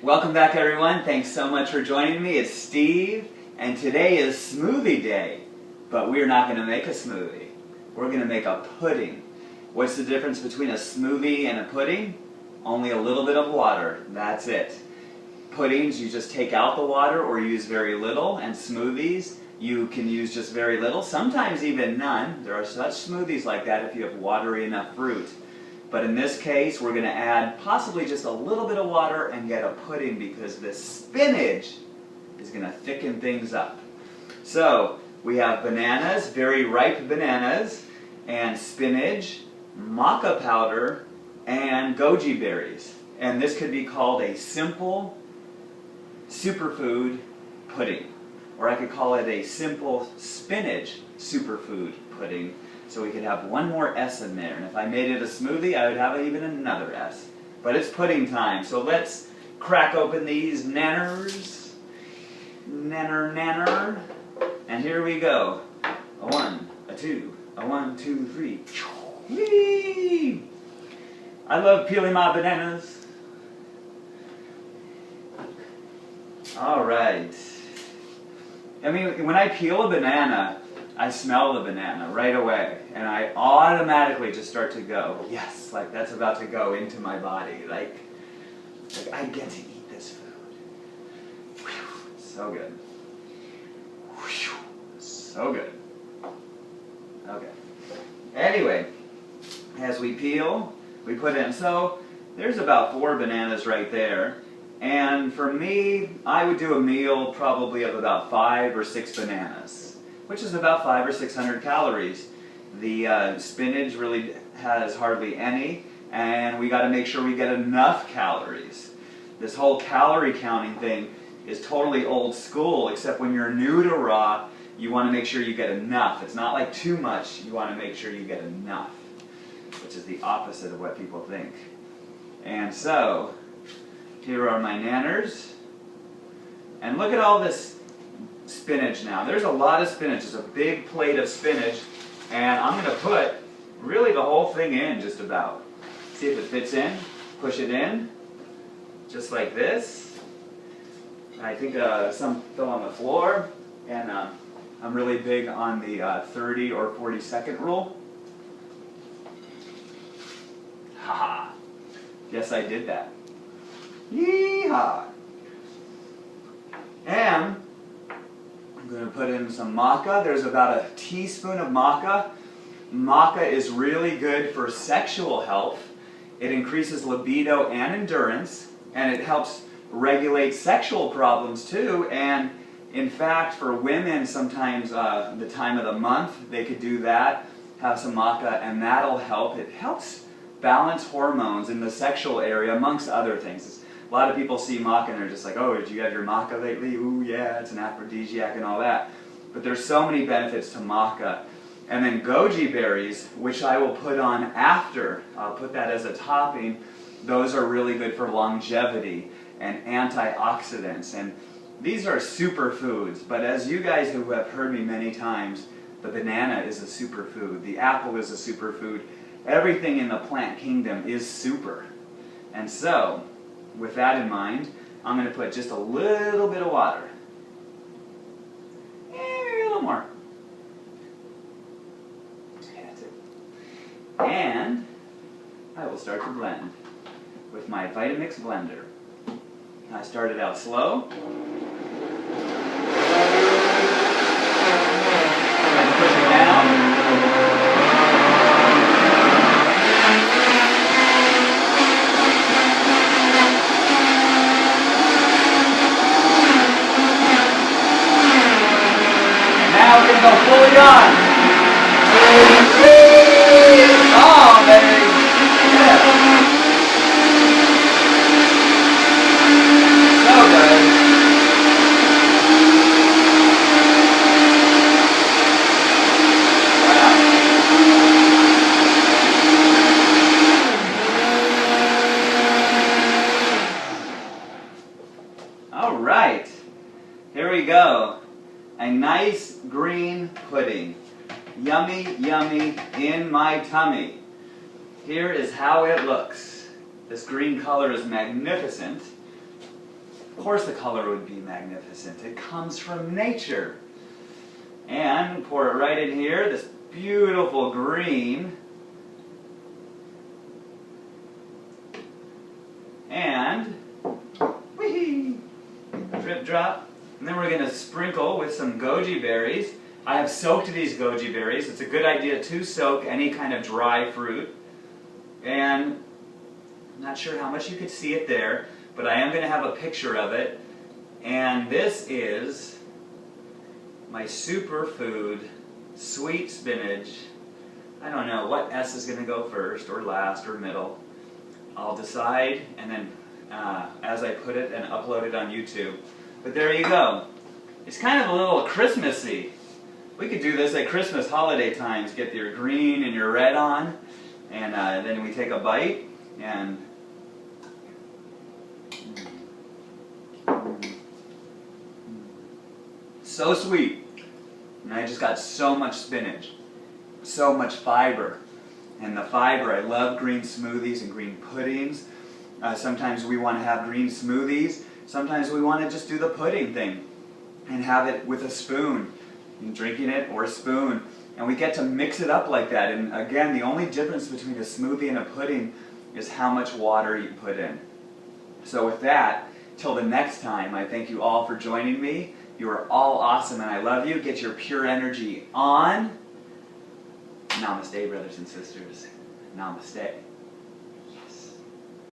Welcome back, everyone. Thanks so much for joining me. It's Steve, and today is smoothie day. But we're not going to make a smoothie. We're going to make a pudding. What's the difference between a smoothie and a pudding? Only a little bit of water. That's it. Puddings, you just take out the water or use very little, and smoothies, you can use just very little, sometimes even none. There are such smoothies like that if you have watery enough fruit. But in this case, we're going to add possibly just a little bit of water and get a pudding because the spinach is going to thicken things up. So, we have bananas, very ripe bananas, and spinach, maca powder, and goji berries. And this could be called a simple superfood pudding. Or I could call it a simple spinach superfood pudding. So we could have one more S in there. And if I made it a smoothie, I would have even another S. But it's pudding time. So let's crack open these nanners. Nanner. And here we go. A 1, a 2, a 1, 2, 3. Whee! I love peeling my bananas. All right. I mean, when I peel a banana, I smell the banana right away, and I automatically just start to go, yes, like that's about to go into my body, like I get to eat this food. Whew, so good. Whew, so good. Okay. Anyway, as we peel, we put in, so there's about 4 bananas right there, and for me, I would do a meal probably of about 5 or 6 bananas. Which is about 500 or 600 calories. The spinach really has hardly any, and we got to make sure we get enough calories. This whole calorie counting thing is totally old school, except when you're new to raw, you want to make sure you get enough. It's not like too much, you want to make sure you get enough, which is the opposite of what people think. And so, here are my nanners, and look at all this spinach now. There's a lot of spinach. It's a big plate of spinach, and I'm going to put really the whole thing in just about. See if it fits in. Push it in, just like this. I think some fell on the floor, and I'm really big on the 30 or 40 second rule. Haha. Yes, I did that. Yee-haw. And I'm going to put in some maca. There's about a teaspoon of maca. Maca is really good for sexual health. It increases libido and endurance, and it helps regulate sexual problems too. And in fact, for women, sometimes the time of the month, they could do that, have some maca, and that'll help. It helps balance hormones in the sexual area, amongst other things. A lot of people see maca and they're just like, oh, did you have your maca lately? Ooh, yeah, it's an aphrodisiac and all that. But there's so many benefits to maca. And then goji berries, which I will put on after. I'll put that as a topping. Those are really good for longevity and antioxidants. And these are superfoods. But as you guys who have heard me many times, the banana is a superfood. The apple is a superfood. Everything in the plant kingdom is super. And so, with that in mind, I'm going to put just a little bit of water. Maybe a little more. That's it. And I will start to blend with my Vitamix blender. I started out slow. And push it down. Now we're going to go fully on. Oh, baby. Yeah. So good. All right. Here we go. A nice green pudding. Yummy, yummy in my tummy. Here is how it looks. This green color is magnificent. Of course the color would be magnificent. It comes from nature. And pour it right in here, this beautiful green. And, whee! Drip drop. And then we're going to sprinkle with some goji berries. I have soaked these goji berries. It's a good idea to soak any kind of dry fruit. And I'm not sure how much you could see it there, but I am going to have a picture of it. And this is my Superfood sweet spinach. I don't know what S is going to go first or last or middle. I'll decide, and then as I put it and upload it on YouTube. But there you go. It's kind of a little Christmassy. We could do this at Christmas holiday times. Get your green and your red on, and then we take a bite, and so sweet. And I just got so much spinach, so much fiber. And the fiber, I love green smoothies and green puddings. Sometimes we want to have green smoothies. Sometimes we want to just do the pudding thing and have it with a spoon, and drinking it or a spoon. And we get to mix it up like that. And again, the only difference between a smoothie and a pudding is how much water you put in. So with that, till the next time, I thank you all for joining me. You are all awesome and I love you. Get your pure energy on. Namaste, brothers and sisters. Namaste.